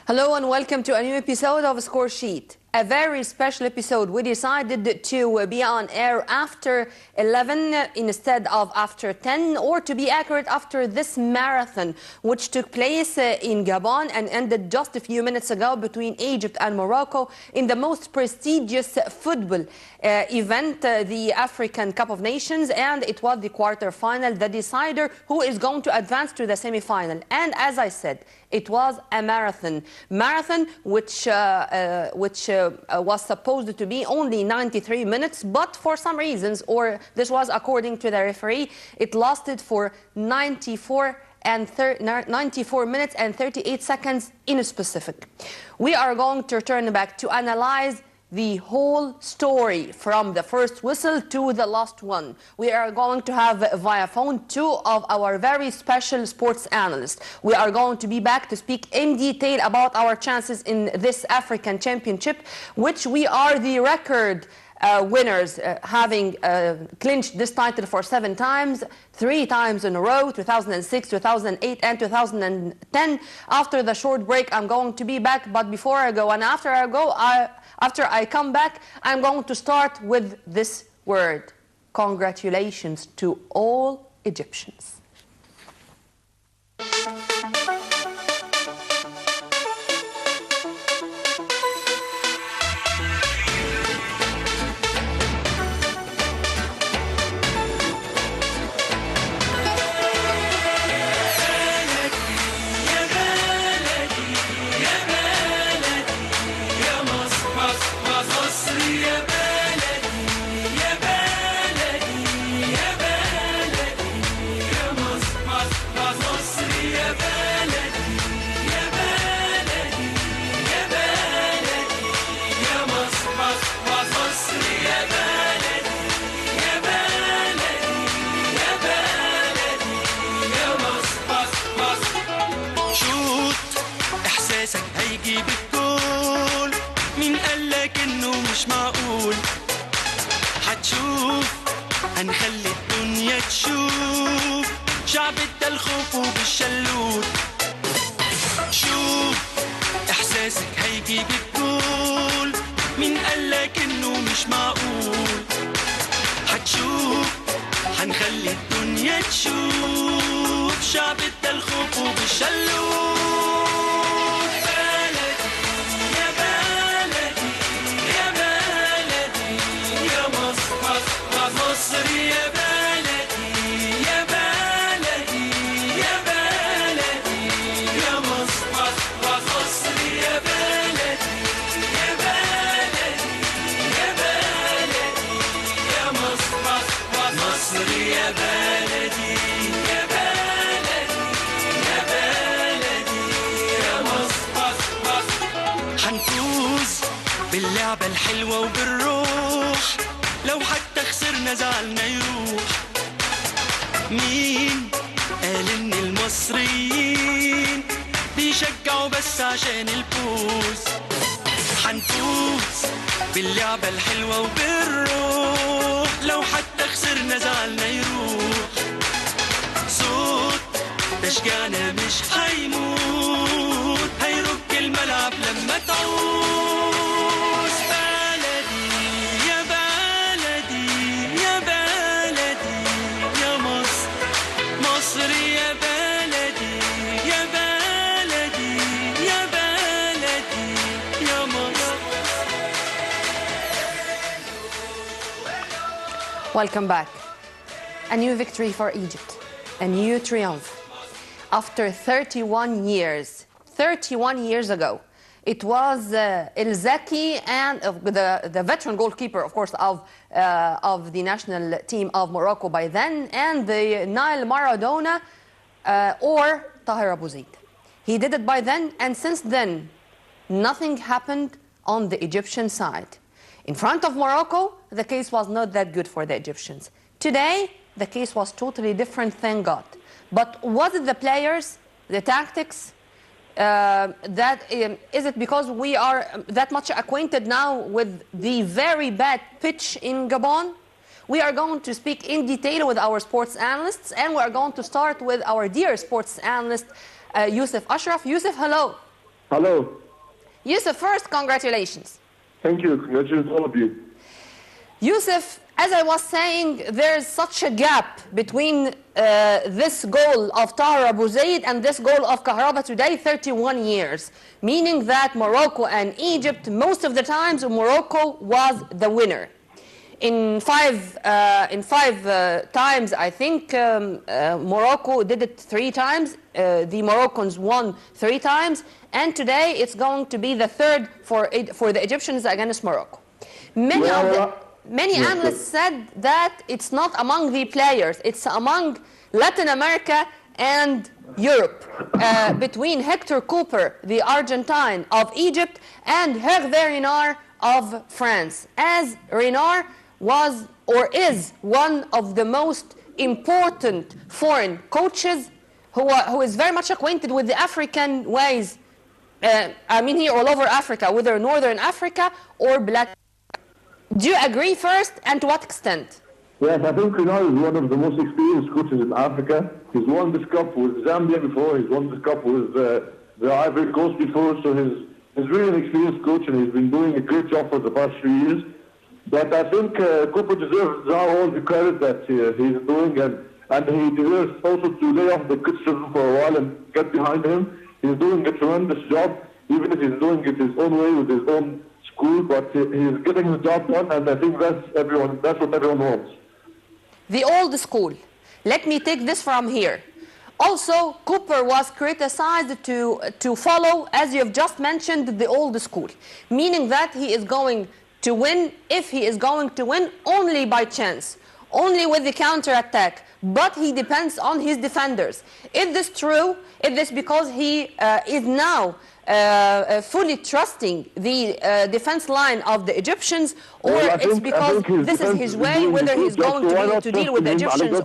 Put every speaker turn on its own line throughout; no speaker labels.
Hello and welcome to a new episode of Score Sheet. A very special episode. We decided to be on air after 11 instead of after 10, or to be accurate, after this marathon, which took place in Gabon and ended just a few minutes ago between Egypt and Morocco in the most prestigious football event, the African Cup of Nations, and it was the quarter-final, the decider who is going to advance to the semi-final. And as I said, it was a marathon which was supposed to be only 93 minutes, but for some reasons, or this was according to the referee, it lasted for 94 minutes and 38 seconds in specific. We are going to turn back to analyze the whole story from the first whistle to the last one. We are going to have via phone two of our very special sports analysts. We are going to be back to speak in detail about our chances in this African Championship, which we are the record winners, having clinched this title for 7 times, 3 times in a row, 2006, 2008 and 2010. After the short break, I'm going to be back, but before I go and after I come back, I'm going to start with this word. Congratulations to all Egyptians.
هنخلي الدنيا تشوف شعب الخوف وبالشلوت. شوف احساسك هيجيب الجول، مين قالك انه مش معقول؟ هتشوف هنخلي الدنيا تشوف شعب الخوف وبالشلوت. باللعبة الحلوة وبالروح، لو حتى خسرنا زعلنا يروح. مين قال إن المصريين بيشجعوا بس عشان الفوز؟ هنفوز باللعبة الحلوة وبالروح، لو حتى خسرنا زعلنا يروح. صوت تشجيعنا مش هيموت، هيرج الملعب لما تعود.
Welcome back. A new victory for Egypt, a new triumph. After 31 years ago, it was El Zaki and the veteran goalkeeper, of course, of the national team of Morocco by then, and the Nile Maradona or Tahir Abu Zaid. He did it by then, and since then, nothing happened on the Egyptian side. In front of Morocco, the case was not that good for the Egyptians. Today, the case was totally different, thank God. But was it the players, the tactics? Is it because we are that much acquainted now with the very bad pitch in Gabon? We are going to speak in detail with our sports analysts, and we are going to start with our dear sports analyst, Youssef Ashraf. Youssef, hello.
Hello.
Yusuf, first, congratulations.
Thank you. Congratulations to all of you.
Yusuf, as I was saying, there's such a gap between this goal of Tahir Abu Zaid and this goal of Kahraba today, 31 years. Meaning that Morocco and Egypt, most of the times, Morocco was the winner. In five times, I think Morocco did it 3 times. The Moroccans won 3 times, and today it's going to be the 3rd for the Egyptians against Morocco. Many analysts said that it's not among the players; it's among Latin America and Europe, between Hector Cooper, the Argentine of Egypt, and Hervé Renard of France. As Renard was or is one of the most important foreign coaches who is very much acquainted with the African ways. I mean here all over Africa, whether Northern Africa or Black. Do you agree first, and to what extent?
Yes, I think Renard is one of the most experienced coaches in Africa. He's won this cup with Zambia before, he's won this cup with the Ivory Coast before, so he's really an experienced coach, and he's been doing a great job for the past 3 years. But I think Cooper deserves now all the credit that he's doing, and he deserves also to lay off the criticism for a while and get behind him. He's doing a tremendous job, even if he's doing it his own way with his own school, but he's getting the job done, and I think that's what everyone wants.
The old school. Let me take this from here. Also, Cooper was criticized to follow, as you have just mentioned, the old school, meaning that he is going to win, if he is going to win, only by chance, only with the counter-attack, but he depends on his defenders. Is this true? Is this because he is now fully trusting the defense line of the Egyptians, or it's because this is his way, whether he's going to deal with the Egyptians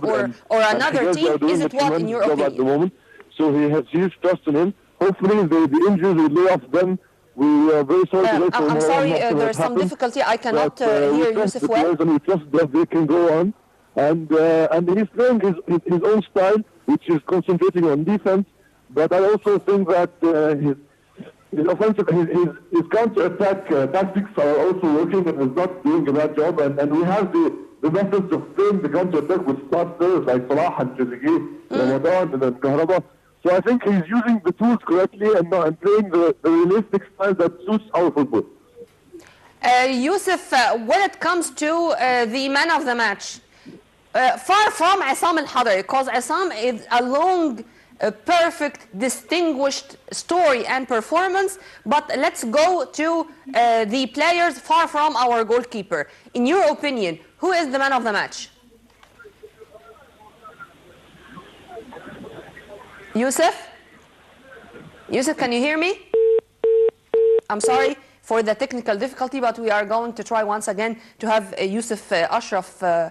or another team? Is it what, in your opinion?
At the moment, so he has huge trust in him. Hopefully the injuries will lay off them. We are very sorry to wait for
I'm sorry, there's some difficulty. I cannot hear Yusuf well.
And we trust that they can go on. And he's playing his own style, which is concentrating on defense. But I also think that his offensive, his counter-attack tactics are also working, and he's not doing a bad job. And we have the methods of playing the counter-attack with star players like Salah and Trezeguet, Ramadan, and then Kahraba. So I think he's using the tools correctly and playing the realistic style that suits our football.
Yusuf, when it comes to the man of the match, far from Assam al-Hadari, because Assam is a long, perfect, distinguished story and performance, but let's go to the players far from our goalkeeper. In your opinion, who is the man of the match? Yusuf? Yusuf, can you hear me? I'm sorry for the technical difficulty, but we are going to try once again to have Yusuf Ashraf via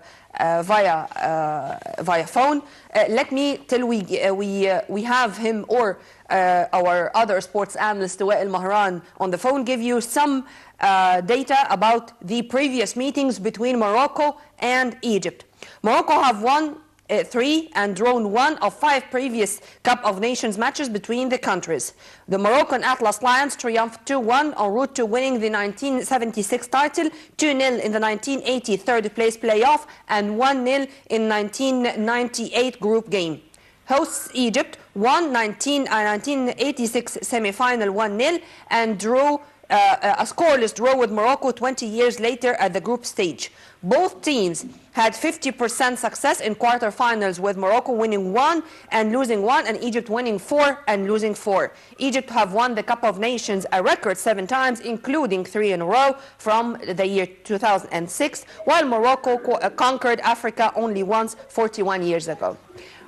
phone. Let me, till we have him or our other sports analyst, Wael Mahran, on the phone, give you some data about the previous meetings between Morocco and Egypt. Morocco have won 3 and drawn 1 of 5 previous Cup of Nations matches between the countries. The Moroccan Atlas Lions triumphed 2-1 en route to winning the 1976 title, 2-0 in the 1980 third place playoff, and 1-0 in 1998 group game. Hosts Egypt won 1986 semi-final 1-0 and drew a scoreless draw with Morocco 20 years later at the group stage. Both teams had 50% success in quarterfinals, with Morocco winning 1 and losing 1, and Egypt winning 4 and losing 4. Egypt have won the Cup of Nations a record 7 times, including 3 in a row from the year 2006, while Morocco conquered Africa only once 41 years ago.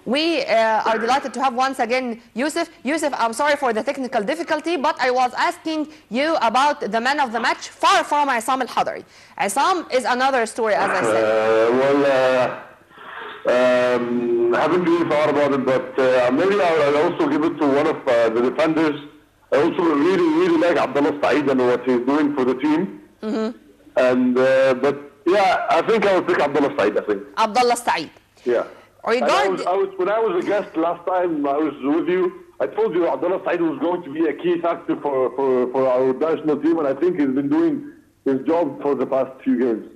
We are delighted to have once again Yusuf. Yusuf, I'm sorry for the technical difficulty, but I was asking you about the man of the match, far from Assam al-Hadari. Assam is another story, as I said.
I haven't really thought about it, but maybe I'll also give it to one of the defenders. I also really like Abdullah Saeed and what he's doing for the team. And but yeah, I think I will pick Abdullah Saeed. I think
Abdullah Saeed.
Yeah. When I was a guest last time I was with you, I told you Abdullah Saeed was going to be a key factor for our national team, and I think he's been doing his job for the past few games.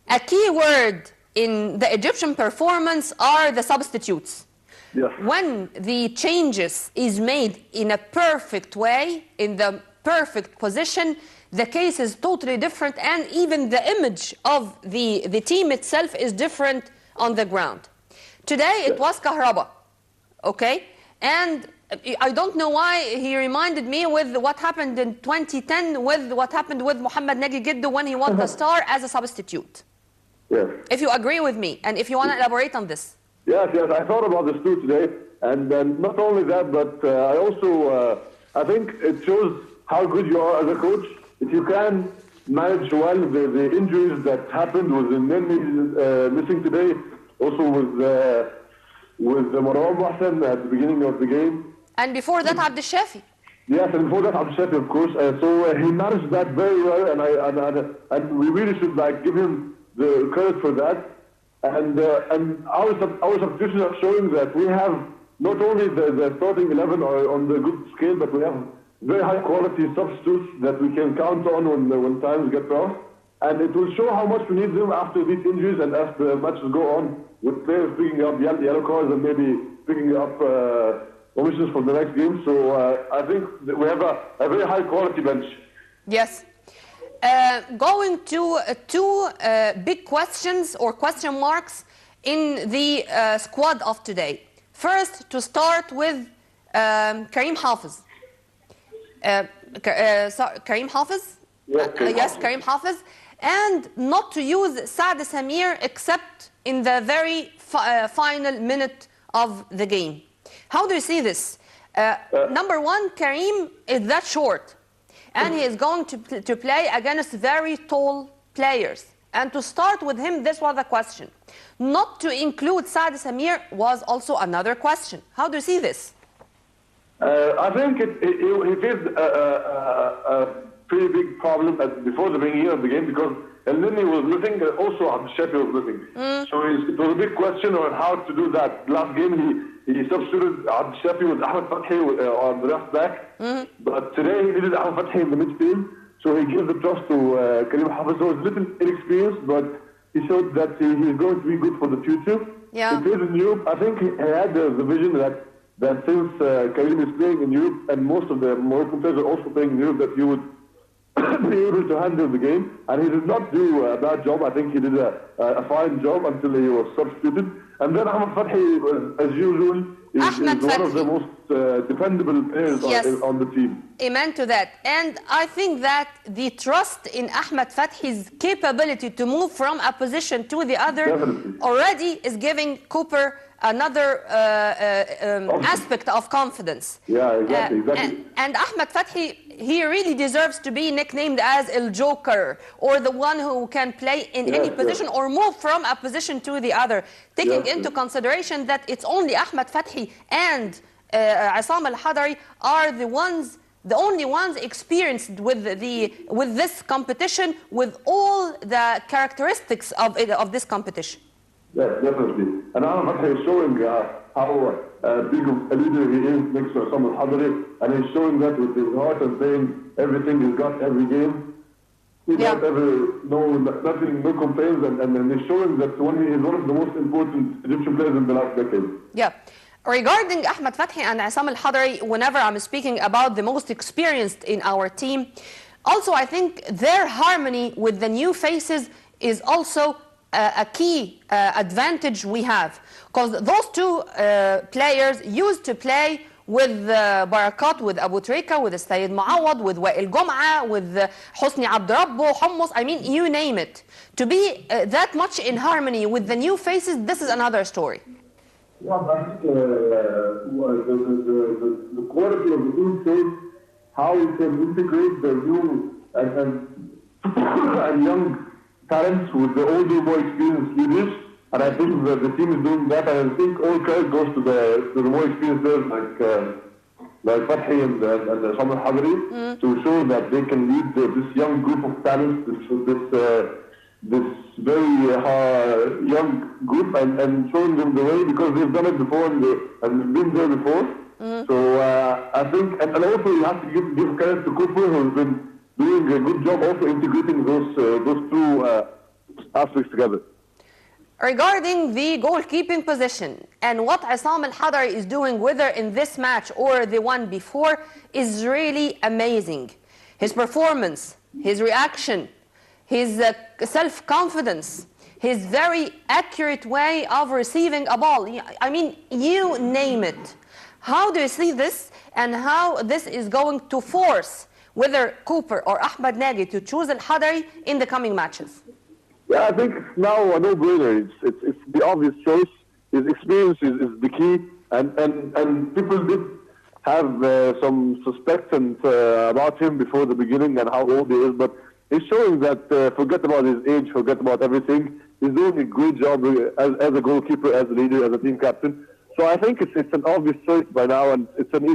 A key word in the Egyptian performance are the substitutes.
Yes.
When the changes is made in a perfect way, in the perfect position, the case is totally different, and even the image of the team itself is different on the ground. Today it was Kahraba, okay? And I don't know why he reminded me with what happened in 2010 with what happened with Mohamed Nagy Giddu when he won the star as a substitute.
Yes.
If you agree with me, and if you want to elaborate on this.
Yes, I thought about this too today, and not only that, but I also, I think it shows how good you are as a coach. If you can manage well the injuries that happened with the Nenni missing today, also with Marwan Mohsen at the beginning of the game.
And before that, Abdel Shafi.
Yes, and before that, Abdel Shafi, of course. So he managed that very well, and we really should give him the credit for that. And our substitutions are showing that we have not only the starting 11 are on the good scale, but we have very high quality substitutes that we can count on when times get rough. And it will show how much we need them after these injuries and as the matches go on, with players picking up yellow cards and maybe picking up omissions for the next game. So I think that we have a very high quality bench.
Yes. Going to two big questions or question marks in the squad of today. First, to start with Karim Hafiz. Karim Hafiz? Yes, Karim Hafiz. And not to use Saad Samir except in the very final minute of the game. How do you see this? Number one, Karim is that short. And he is going to play against very tall players. And to start with him, this was a question. Not to include Saad Samir was also another question. How do you see this?
I think he faced a pretty big problem before the beginning of the game because El Nini was missing, also Abdel Shafi was missing. So it was a big question on how to do that. Last game he substituted Abdel Shafi with Ahmed Fathi on the left back, but today he needed Ahmed Fathi in the midfield, so he gave the trust to Karim Hafiz, who was a little inexperienced, but he showed that he's going to be good for the future.
Yeah.
He plays in Europe. I think he had the vision that since Karim is playing in Europe and most of the Moroccan players are also playing in Europe, that he would be able to handle the game, and he did not do a bad job. I think he did a fine job until he was substituted. And then Ahmed Fathi, as usual, is one of the most dependable players on the team.
Amen to that. And I think that the trust in Ahmed Fathi's capability to move from a position to the other already is giving Cooper another aspect of confidence.
Yeah, exactly.
And Ahmed Fathi, he really deserves to be nicknamed as El Joker, or the one who can play in any position or move from a position to the other, taking into consideration that it's only Ahmed Fathi and Aissam Al Hadari are the only ones experienced with this competition, with all the characteristics of this competition.
Yes, definitely. And Ahmed Fathi is showing how big of a leader he is next to Aissam Al Hadari, and he's showing that with his heart and saying everything he's got every game. He don't ever no complaints, and he's showing that he is one of the most important Egyptian players in the last decade.
Yeah. Regarding Ahmed Fathi and Aissam Al Hadari, whenever I'm speaking about the most experienced in our team, also I think their harmony with the new faces is also a key advantage we have, because those two players used to play with Barakat, with Abu Trika, with Sayyid Muawad, with Wa'il Jum'a, with Hosni Abdurabbo, Hummus, I mean, you name it. To be that much in harmony with the new faces, this is another story.
Yeah, but the quality of the team shows how we can integrate the new and young talents with the older, more experienced leaders, and I think that the team is doing that. And I think all credit goes to the more experienced players like Fathi and Aissam Al Hadari to show that they can lead this young group of talents, this very young group, and showing them the way, because they've done it before and been there before. So I think, and also you have to give credit to Cooper, who's been doing a good job also integrating those two aspects together.
Regarding the goalkeeping position and what Issam Al Hadari is doing, whether in this match or the one before, is really amazing. His performance, his reaction, his self-confidence, his very accurate way of receiving a ball. I mean, you name it. How do you see this, and how this is going to force whether Cooper or Ahmed Nagy to choose Al Hadari in the coming matches?
Yeah, I think it's now a no-brainer. It's the obvious choice. His experience is the key, and people did have some suspicions about him before the beginning and how old he is, but he's showing that forget about his age, forget about everything. He's doing a great job as a goalkeeper, as a leader, as a team captain. So I think it's an obvious choice by now, and it's an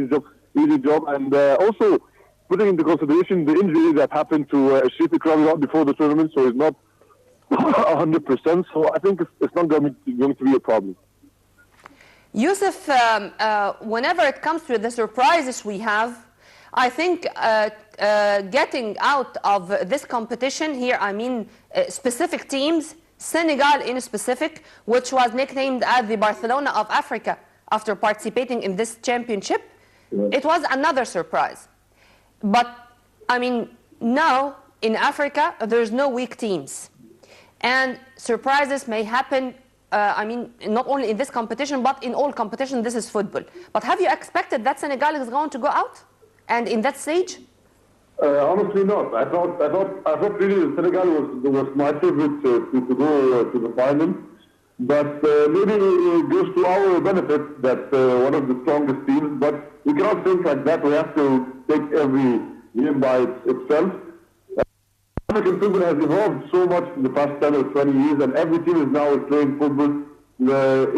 easy job. And also putting into consideration the injury that happened to Ashraf Ikrami before the tournament, so he's not 100%. So I think it's not going to be a problem.
Youssef, whenever it comes to the surprises we have, I think getting out of this competition here, I mean specific teams, Senegal in specific, which was nicknamed as the Barcelona of Africa after participating in this championship, it was another surprise. But, I mean, now in Africa, there's no weak teams. And surprises may happen, I mean, not only in this competition, but in all competition. This is football. But have you expected that Senegal is going to go out? And in that stage?
Honestly, not. I thought really Senegal was my favorite to go to the final. But maybe it goes to our benefit that one of the strongest teams. But we cannot think like that. We have to take every game by itself. African football has evolved so much in the past 10 or 20 years, and every team is now playing football.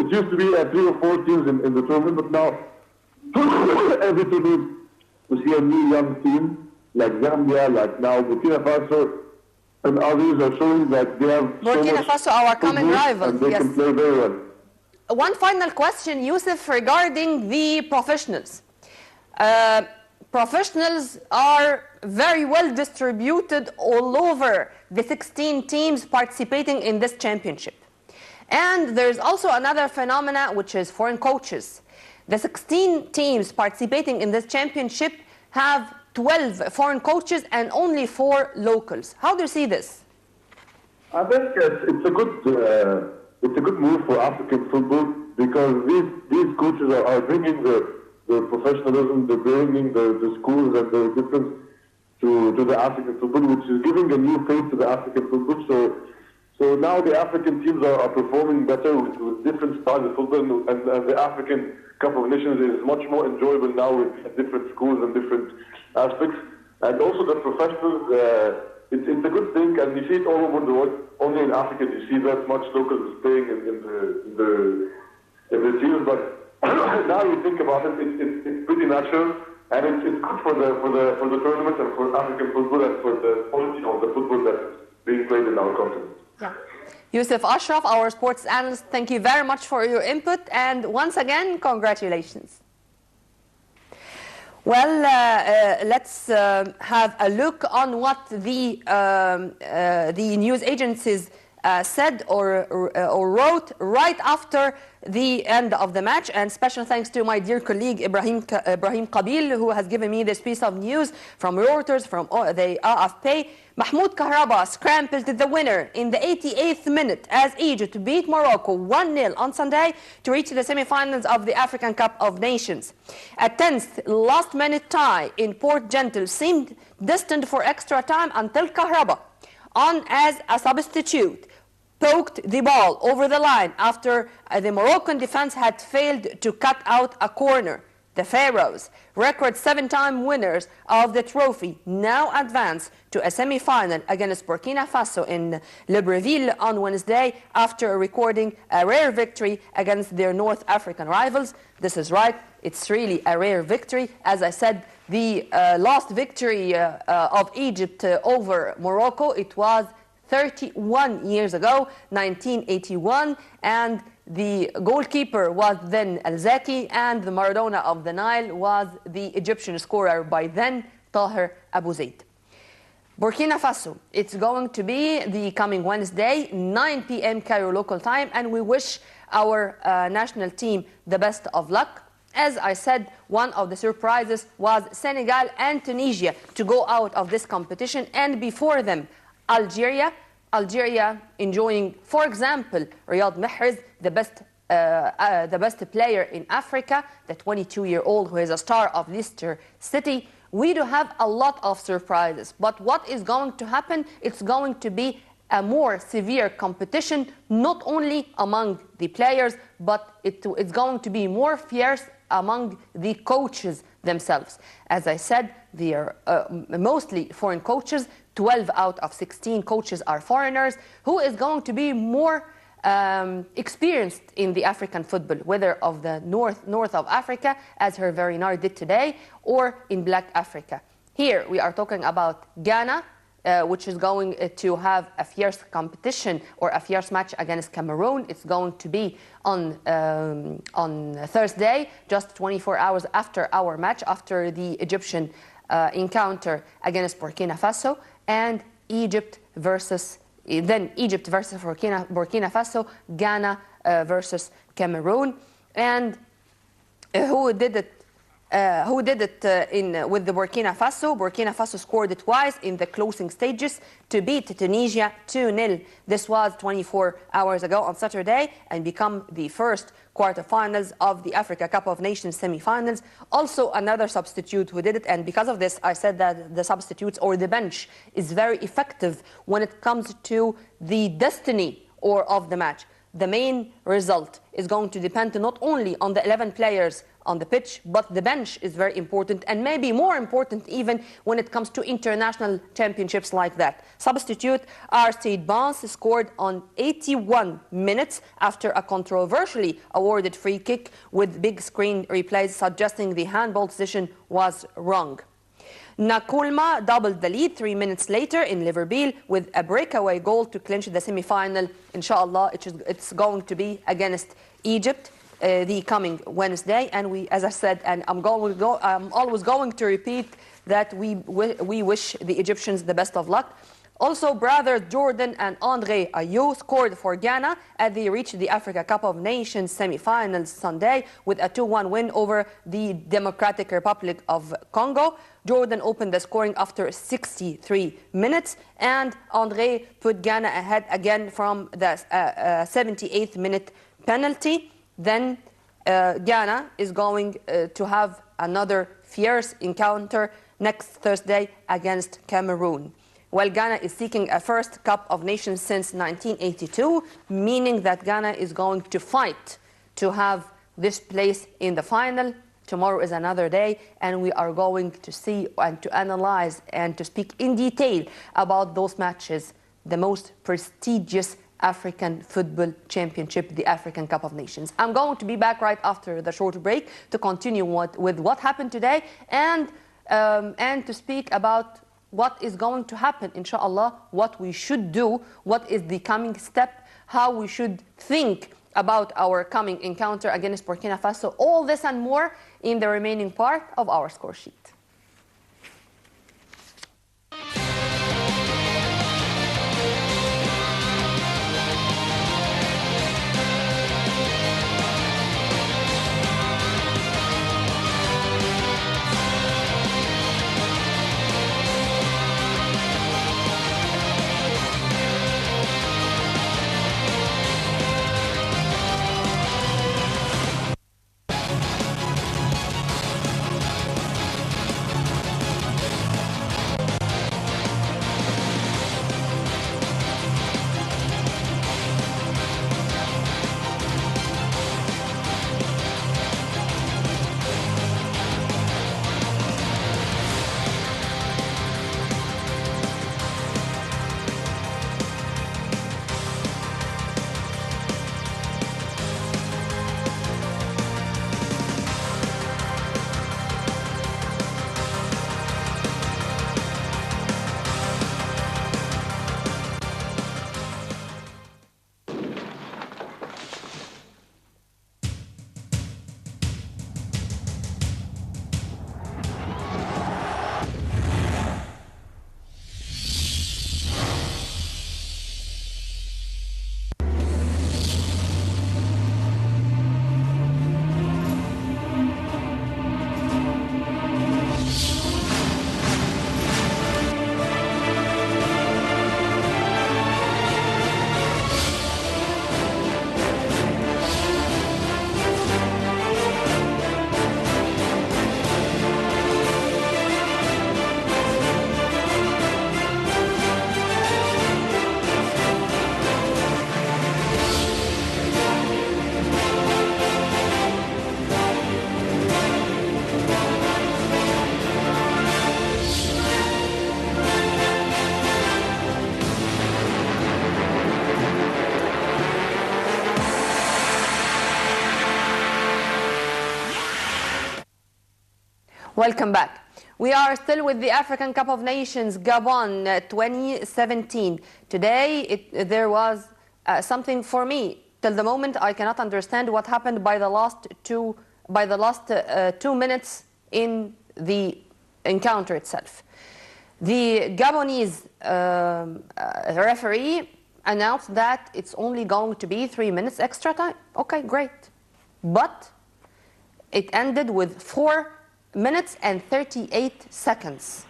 It used to be 3 or 4 teams in the tournament, but now every tournament we see a new young team, like Zambia, like now Burkina Faso, and others are showing that they have
Burkina Faso, our common rival,
and they can play very well.
One final question, Youssef, regarding the professionals. Professionals are very well distributed all over the 16 teams participating in this championship. And there's also another phenomena, which is foreign coaches. The 16 teams participating in this championship have 12 foreign coaches and only 4 locals. How do you see this?
I think it's a good move for African football, because these coaches are bringing the professionalism, they're bringing the schools and the difference to the African football, which is giving a new face to the African football. So now the African teams are performing better with different styles of football, and the African Cup of Nations is much more enjoyable now with different schools and different aspects. And also the professionals, it's a good thing, and you see it all over the world. Only in Africa you see that much locals playing in the teams, but now you think about it, it's pretty natural, and it's good for the tournament and for African football and for the quality of the football that's being played in our continent.
Yeah. Youssef Ashraf, our sports analyst, thank you very much for your input, and once again, congratulations. Well, let's have a look on what the news agencies said or wrote right after the end of the match. And special thanks to my dear colleague Ibrahim Qabil, who has given me this piece of news from Reuters, from the AFP. Mahmoud Kahraba scrambled the winner in the 88th minute as Egypt beat Morocco 1-0 on Sunday to reach the semi-finals of the African Cup of Nations. A tense last-minute tie in Port Gentil seemed destined for extra time until Kahraba, on as a substitute, poked the ball over the line after the Moroccan defense had failed to cut out a corner. The Pharaohs, record 7-time winners of the trophy, now advance to a semi-final against Burkina Faso in Libreville on Wednesday after recording a rare victory against their North African rivals. This is right, it's really a rare victory. As I said, the last victory of Egypt over Morocco, it was 31 years ago, 1981, and the goalkeeper was then Al-Zaki, and the Maradona of the Nile was the Egyptian scorer by then, Taher Abu Zaid. Burkina Faso, it's going to be the coming Wednesday, 9 p.m. Cairo local time, and we wish our national team the best of luck. As I said, one of the surprises was Senegal and Tunisia to go out of this competition, and before them, Algeria enjoying, for example, Riyad Mahrez, the best player in Africa, the 22-year-old who is a star of Leicester City. We do have a lot of surprises, but what is going to happen? It's going to be a more severe competition, not only among the players, but it's going to be more fierce among the coaches themselves. As I said, they are mostly foreign coaches. 12 out of 16 coaches are foreigners. Who is going to be more experienced in the African football, whether of the north of Africa, as Hervé Renard did today, or in Black Africa? Here we are talking about Ghana, which is going to have a fierce competition or a fierce match against Cameroon. It's going to be on Thursday, just 24 hours after our match, after the Egyptian encounter against Burkina Faso, and Egypt versus Burkina Faso, Ghana versus Cameroon. And who did it with the Burkina Faso? Burkina Faso scored twice in the closing stages to beat Tunisia 2-0. This was 24 hours ago on Saturday, and become the first quarterfinals of the Africa Cup of Nations semi-finals. Also another substitute who did it, and because of this I said that the substitutes or the bench is very effective when it comes to the destiny of the match. The main result is going to depend not only on the 11 players on the pitch, but the bench is very important, and maybe more important even when it comes to international championships like that. Substitute Aristide Bans scored on 81 minutes after a controversially awarded free kick with big screen replays suggesting the handball decision was wrong. Nkoulma doubled the lead 3 minutes later in Libreville with a breakaway goal to clinch the semi-final. Inshallah, it's going to be against Egypt the coming Wednesday, and as I said, and I'm always going to repeat that we wish the Egyptians the best of luck. Also, brothers Jordan and Andre Ayew scored for Ghana as they reached the Africa Cup of Nations semi-finals Sunday with a 2-1 win over the Democratic Republic of Congo. Jordan opened the scoring after 63 minutes, and Andre put Ghana ahead again from the 78th minute penalty. Then Ghana is going to have another fierce encounter next Thursday against Cameroon. While Ghana is seeking a first Cup of Nations since 1982, meaning that Ghana is going to fight to have this place in the final. Tomorrow is another day, and we are going to see and to analyze and to speak in detail about those matches, the most prestigious African football championship, the African Cup of Nations. I'm going to be back right after the short break to continue with what happened today, and to speak about what is going to happen, inshallah, what we should do, what is the coming step, how we should think about our coming encounter against Burkina Faso. All this and more in the remaining part of our score sheet. Welcome back. We are still with the African Cup of Nations, Gabon 2017. Today, there was something for me. Till the moment, I cannot understand what happened by the last 2 minutes in the encounter itself. The Gabonese referee announced that it's only going to be 3 minutes extra time. Okay, great. But it ended with 4 minutes and 38 seconds.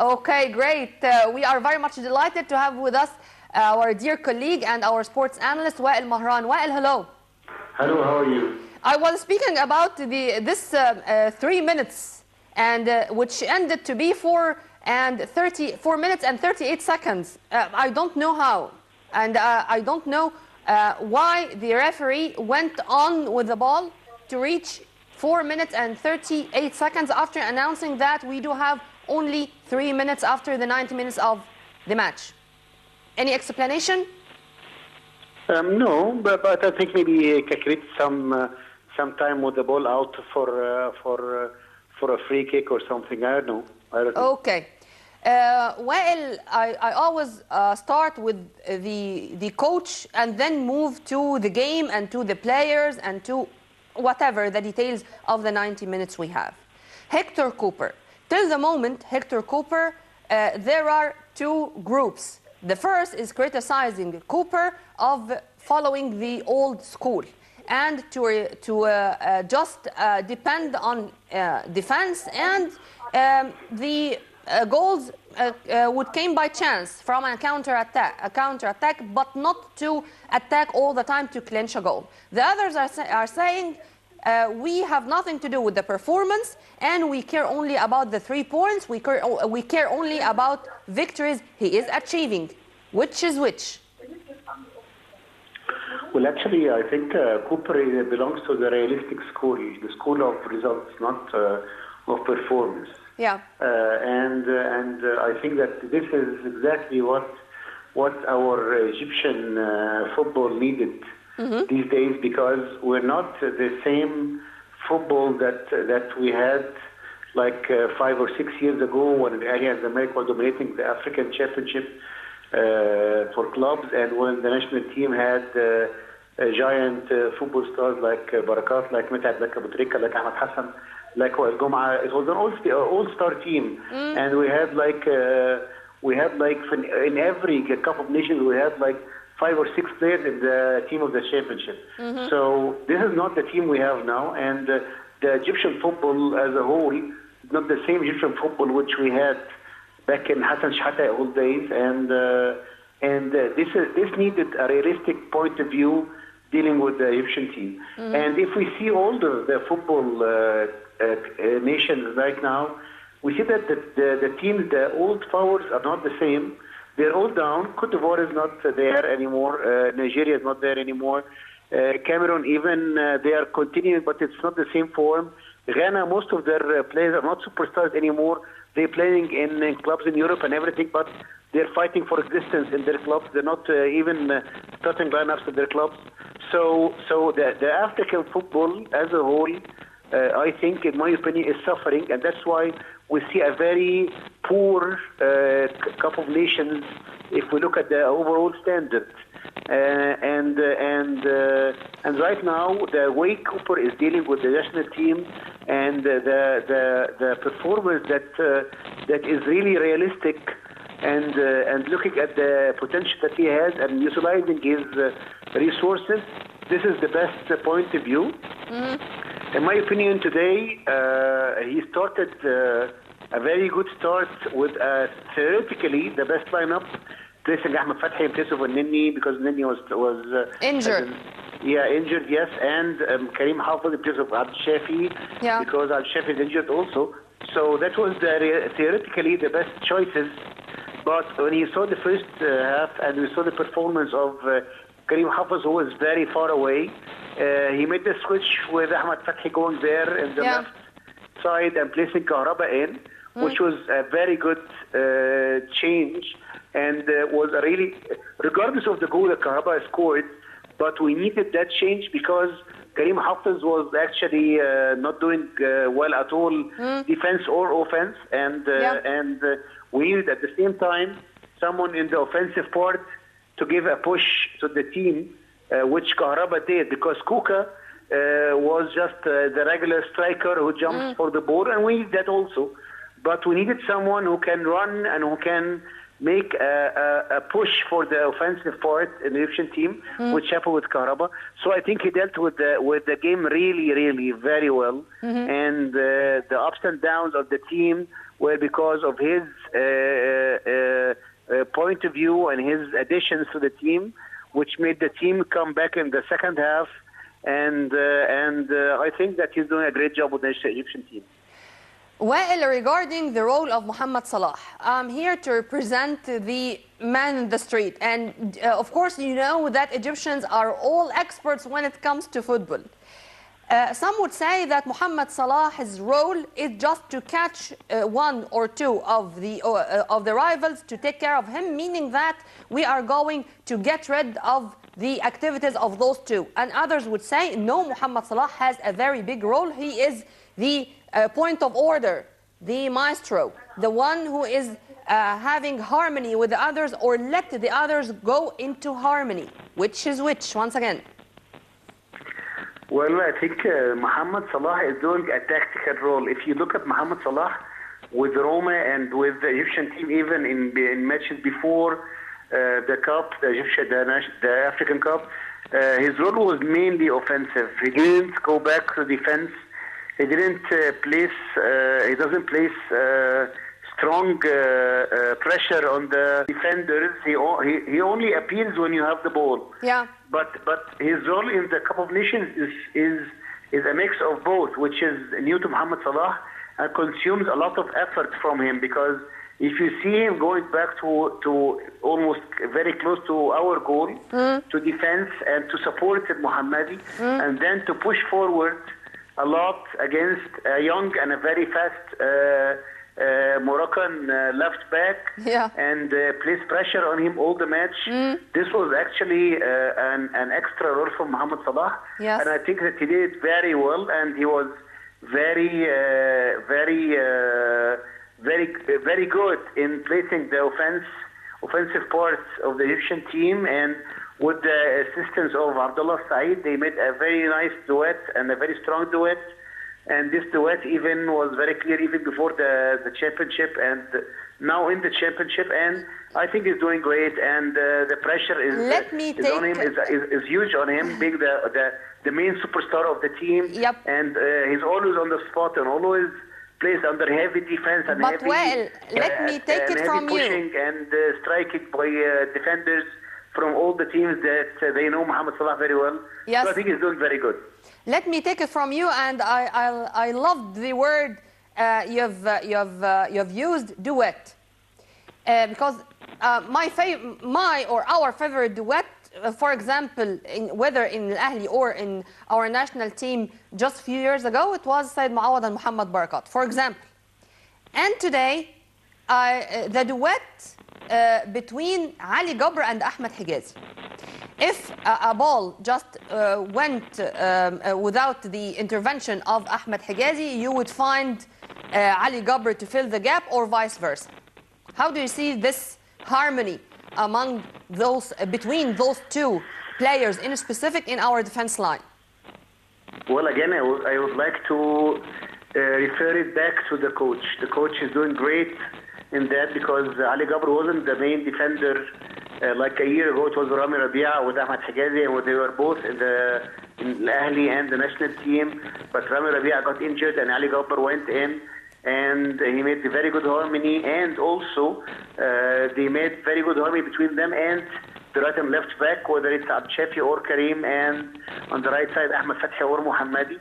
Okay, great. We are very much delighted to have with us our dear colleague and our sports analyst, Wael Mahran. Wael, hello.
Hello, how are you?
I was speaking about this 3 minutes, and which ended to be 4 minutes and 38 seconds. I don't know how, and I don't know why the referee went on with the ball to reach 4 minutes and 38 seconds after announcing that we do have only 3 minutes after the 90 minutes of the match. Any explanation?
No, but I think maybe calculate some time with the ball out for a free kick or something. I don't know.
Okay. Well, I always start with the coach and then move to the game and to the players and to whatever the details of the 90 minutes we have. Hector Cooper. Till the moment, Hector Cooper, there are 2 groups. The first is criticizing Cooper of following the old school and to just depend on defense, and the goals would came by chance from a counter-attack, but not to attack all the time to clinch a goal. The others are saying we have nothing to do with the performance, and we care only about the 3 points. We care only about victories he is achieving. Which is which?
Well, actually, I think Cooper belongs to the realistic school, the school of results, not of performance.
Yeah.
And I think that this is exactly what our Egyptian football needed these days, because we're not the same football that we had like 5 or 6 years ago when the Ahli and Zamalek were dominating the African Championship for clubs, and when the national team had giant football stars like Barakat, like Mithat, like Abu Trika, like Ahmed Hassan, like Wael Jum'a. It was an all-star team, and we had like in every Cup of Nations we had like 5 or 6 players in the team of the championship. So this is not the team we have now, and the Egyptian football as a whole is not the same Egyptian football which we had back in Hassan Shahata old days, and this needed a realistic point of view dealing with the Egyptian team. And if we see all the football nations right now, we see that the teams, the old powers are not the same. They're all down. Cote d'Ivoire is not there anymore. Nigeria is not there anymore. Cameroon, even they are continuing, but it's not the same form. Ghana, most of their players are not superstars anymore. They're playing in clubs in Europe and everything, but they're fighting for existence in their clubs. They're not even starting lineups in their clubs. So the African football as a whole, I think, in my opinion, is suffering, and that's why we see a very poor Cup of Nations if we look at the overall standard. And right now, the way Cooper is dealing with the national team and the performance that is really realistic, and looking at the potential that he has and utilizing his resources, this is the best point of view. In my opinion, today he started a very good start with theoretically the best lineup, placing Ahmed Fathi in place of Nini because Nini was
injured.
Injured, yes, and Karim Hafez in place of Abd Shafi because Abd Shafi is injured also. So that was theoretically the best choices. But when you saw the first half and we saw the performance of Karim Hafez, who was very far away, he made the switch with Ahmed Fathi going there in the left side and placing Kahraba in, which was a very good change, and was a really, regardless of the goal that Kahraba scored, but we needed that change because Karim Hafiz was actually not doing well at all, defense or offense, and we needed at the same time someone in the offensive part to give a push to the team, which Kahraba did, because Kuka was just the regular striker who jumps for the ball, and we need that also. But we needed someone who can run and who can make a push for the offensive part in the Egyptian team, which happened with Kahraba. So I think he dealt with the game really, really very well. And the ups and downs of the team were because of his point of view and his additions to the team, which made the team come back in the second half. And I think that he's doing a great job with the Egyptian team.
Well, regarding the role of Mohamed Salah, I'm here to represent the man in the street. And of course, you know that Egyptians are all experts when it comes to football. Some would say that Mohamed Salah's role is just to catch one or two of the rivals, to take care of him, meaning that we are going to get rid of the activities of those two. And others would say, no, Mohamed Salah has a very big role. He is the point of order, the maestro, the one who is having harmony with the others, or let the others go into harmony. Which is which, once again?
Well, I think Mohamed Salah is doing a tactical role. If you look at Mohamed Salah with Roma and with the Egyptian team, even in matches before the Cup, the African Cup, his role was mainly offensive. He didn't go back to defense. He didn't he doesn't place strong pressure on the defenders. He only appeals when you have the ball.
Yeah.
But his role in the Cup of Nations is a mix of both, which is new to Mohamed Salah and consumes a lot of effort from him, because if you see him going back to almost very close to our goal, to defense and to support Mohammadi, and then to push forward a lot against a young and a very fast Moroccan left back, and place pressure on him all the match. This was actually an extra role from Mohamed Salah, and I think that he did it very well, and he was very good in placing the offensive parts of the Egyptian team, and with the assistance of Abdullah Saeed, they made a very nice duet and a very strong duet. And this duet even was very clear even before the championship and now in the championship. And I think he's doing great. And the pressure is on him, is huge on him, being the main superstar of the team.
Yep.
And he's always on the spot and always plays under heavy defense and
let me take it from you.
Pushing and striking by defenders from all the teams that they know Mohamed Salah very well.
Yes.
So I think he's doing very good.
Let me take it from you, and I loved the word you've used, duet, because our favorite duet, for example, whether in Al Ahly or in our national team just a few years ago, it was Said Maawad and Muhammad Barakat, for example. And today, the duet between Ali Gabr and Ahmed Hijazi. If a ball just went without the intervention of Ahmed Hijazi, you would find Ali Gabr to fill the gap, or vice versa. How do you see this harmony between those two players, in specific in our defense line?
Well, again, I would like to refer it back to the coach. The coach is doing great in that, because Ali Gabr wasn't the main defender. Like a year ago, it was Rami Rabia with Ahmed Hijazi, and they were both in Al Ahly and the national team. But Rami Rabia got injured, and Ali Gabr went in, and he made a very good harmony. And also, they made very good harmony between them and the right and left back, whether it's Abd Shafi or Karim, and on the right side, Ahmed Fathi or Mohammadi.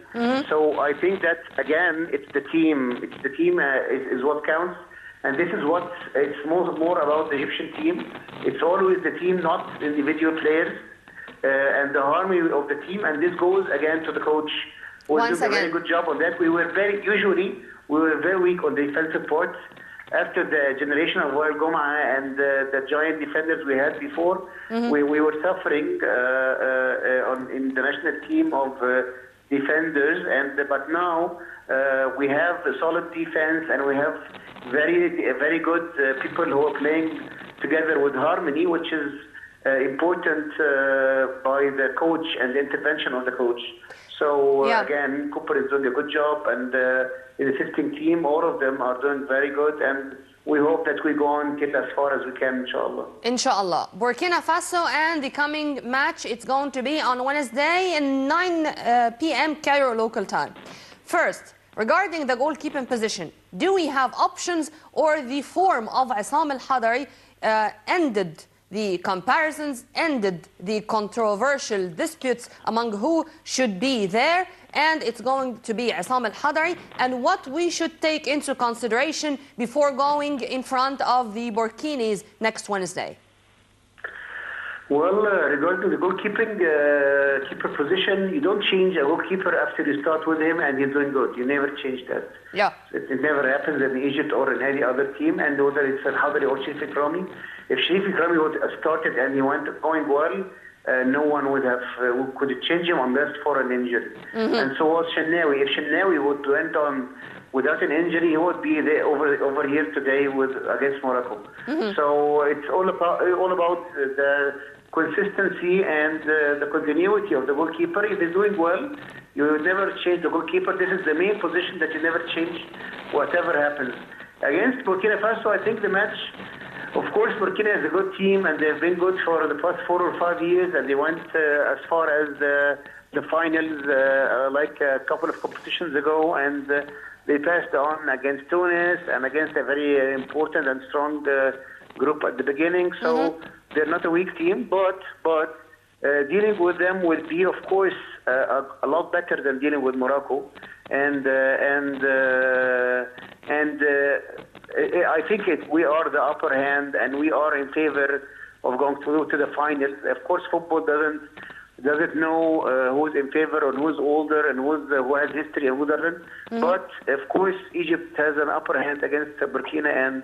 So I think that, again, it's the team. The team is what counts. And this is what it's more about the Egyptian team. It's always the team, not individual players, and the harmony of the team. And this goes again to the coach, who did a very good job on that. We were very weak on the defensive part, after the generation of Wael Goma and the giant defenders we had before, we were suffering in the national team of defenders, but now we have a solid defense and we have very good people who are playing together with harmony, which is important by the coach and the intervention of the coach. So again, Cooper is doing a good job, and the assisting team, all of them are doing very good, and we hope that we go on get as far as we can, inshallah.
Inshallah. Burkina Faso, and the coming match, it's going to be on Wednesday at 9 p.m. Cairo local time. First, regarding the goalkeeping position, do we have options, or the form of Isam al-Hadari ended the comparisons, ended the controversial disputes among who should be there, and it's going to be Isam al-Hadari, and what we should take into consideration before going in front of the Burkinis next Wednesday?
Well, regarding the goalkeeping keeper position, you don't change a goalkeeper after you start with him and he's doing good. You never change that.
Yeah.
It never happens in Egypt or in any other team, and whether it's al-Hadari or Sharif Ikrami. If Sharif Ikrami would have started and he went going well, no one would have could change him unless for an injury. And so was Shenawi. If Shenawi would went on without an injury, he would be there over here today against Morocco. So it's all about the consistency and the continuity of the goalkeeper. If he's doing well, you never change the goalkeeper. This is the main position that you never change, whatever happens. Against Burkina Faso, I think the match, of course, Burkina is a good team, and they've been good for the past 4 or 5 years, and they went as far as the finals like a couple of competitions ago, and they passed on against Tunis and against a very important and strong group at the beginning. So they're not a weak team, but dealing with them will be, of course, a lot better than dealing with Morocco, and I think we are the upper hand, and we are in favor of going to the finals. Of course, football doesn't know who's in favor or who's older and who has history and who doesn't. But of course, Egypt has an upper hand against Burkina, and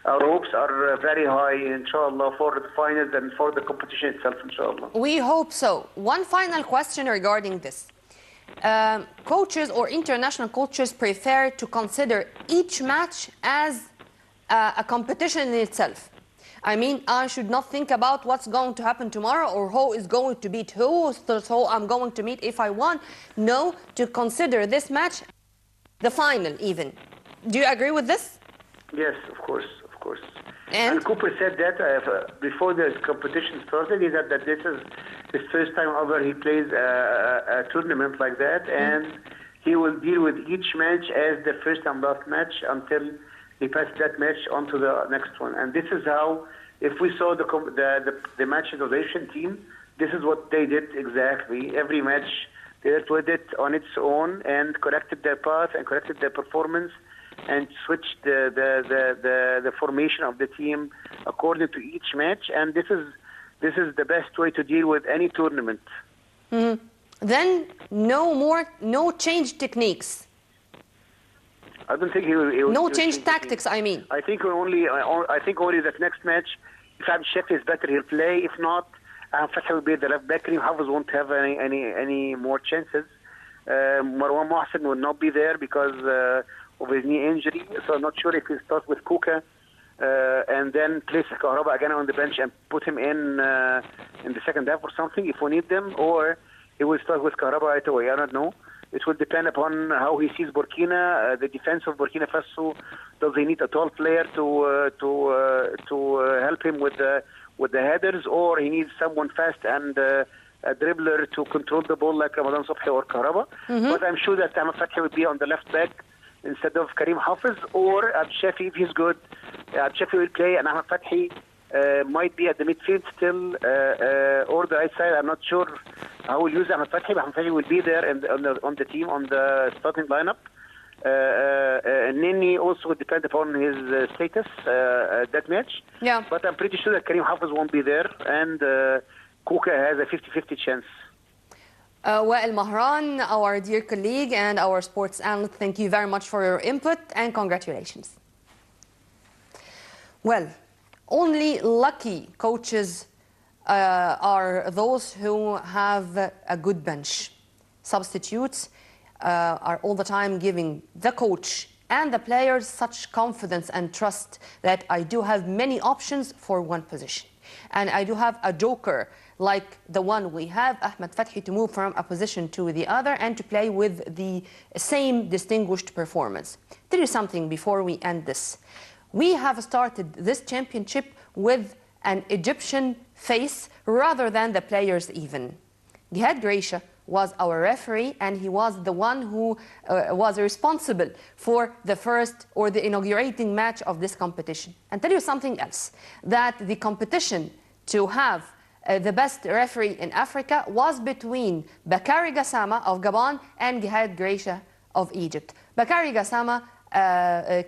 our hopes are very high, inshallah, for the finals and for the competition itself, inshallah.
We hope so. One final question regarding this. Coaches or international coaches prefer to consider each match as a competition in itself. I mean, I should not think about what's going to happen tomorrow or who is going to beat who, so I'm going to meet if I won. No, to consider this match the final even. Do you agree with this?
Yes, of course. And Cooper said that before the competition started, he said that this is his first time ever he plays a tournament like that, and he will deal with each match as the first and last match until he passes that match on to the next one. And this is how, if we saw the matches of the Asian team, this is what they did exactly. Every match they dealt with it on its own and corrected their path and corrected their performance, and switched the formation of the team according to each match, and this is the best way to deal with any tournament.
Then no change techniques.
I don't think he will.
No change tactics. I mean.
I think only that next match, if Abd Shafi is better, he'll play. If not, Fatah will be the left back. Karim Hafez won't have any more chances. Marwan Mohsen will not be there because of his knee injury, so I'm not sure if he'll start with Kuka and then place Kahraba again on the bench and put him in the second half or something if we need them, or he will start with Kahraba right away. I don't know. It will depend upon how he sees Burkina, the defense of Burkina Faso. Does he need a tall player to help him with the headers, or he needs someone fast and a dribbler to control the ball like Ramadan Sobhi or Kahraba? But I'm sure that Ahmed Fathi will be on the left back instead of Karim Hafez, or Abd Shafi if he's good. Abd Shafi will play, and Ahmed Fathi might be at the midfield still, or the right side. I'm not sure how we'll use Ahmed Fathi. Ahmed Fathi will be there on the team, on the starting lineup. Nini also will depend upon his status that match.
Yeah.
But I'm pretty sure that Karim Hafez won't be there, and Kuka has a 50-50 chance.
Wael Mahran, our dear colleague and our sports analyst, thank you very much for your input and congratulations. Well, only lucky coaches are those who have a good bench. Substitutes are all the time giving the coach and the players such confidence and trust that I do have many options for one position. And I do have a joker like the one we have, Ahmed Fathi, to move from a position to the other and to play with the same distinguished performance. There is something before we end this. We have started this championship with an Egyptian face rather than the players even. Jihad Gracia was our referee, and he was the one who was responsible for the first or the inaugurating match of this competition. And tell you something else, that the competition to have the best referee in Africa was between Bakari Gassama of Gabon and Jihad Gracia of Egypt. Bakari Gassama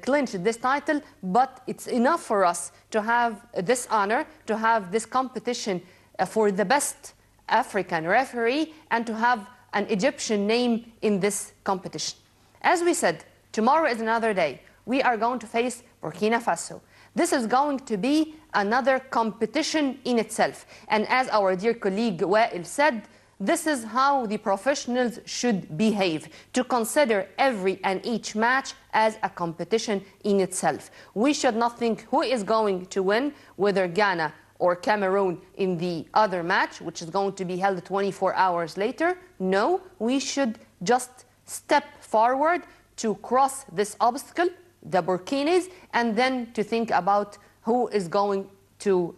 clinched this title, but it's enough for us to have this honor, to have this competition for the best African referee, and to have an Egyptian name in this competition. As we said, tomorrow is another day. We are going to face Burkina Faso. This is going to be another competition in itself. And as our dear colleague Wael said, this is how the professionals should behave, to consider every and each match as a competition in itself. We should not think who is going to win, whether Ghana or Cameroon in the other match, which is going to be held 24 hours later. No, we should just step forward to cross this obstacle, the Burkinis, and then to think about who is going to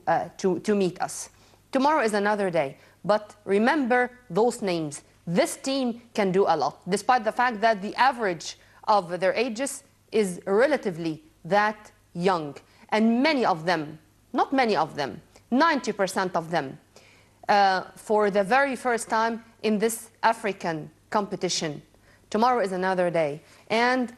meet us. Tomorrow is another day, but remember those names. This team can do a lot, despite the fact that the average of their ages is relatively that young. And many of them, not many of them, 90% of them, for the very first time in this African competition. Tomorrow is another day. And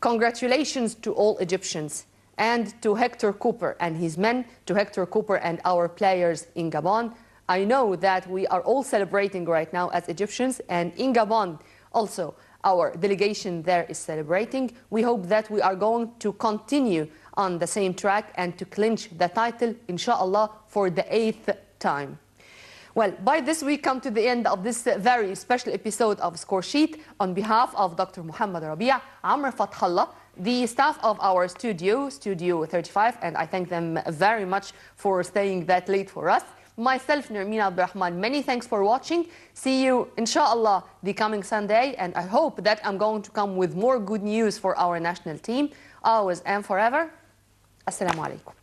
congratulations to all Egyptians, and to Hector Cooper and his men, to Hector Cooper and our players in Gabon. I know that we are all celebrating right now as Egyptians, and in Gabon also our delegation there is celebrating. We hope that we are going to continue on the same track and to clinch the title, inshallah, for the 8th time. Well, by this we come to the end of this very special episode of Score Sheet. On behalf of Dr. Muhammad Rabia, Amr Fathallah, the staff of our Studio 35, and I thank them very much for staying that late for us. Myself, Nermeen Abdurrahman, many thanks for watching. See you, inshallah, the coming Sunday, and I hope that I'm going to come with more good news for our national team, always and forever. Assalamu alaikum.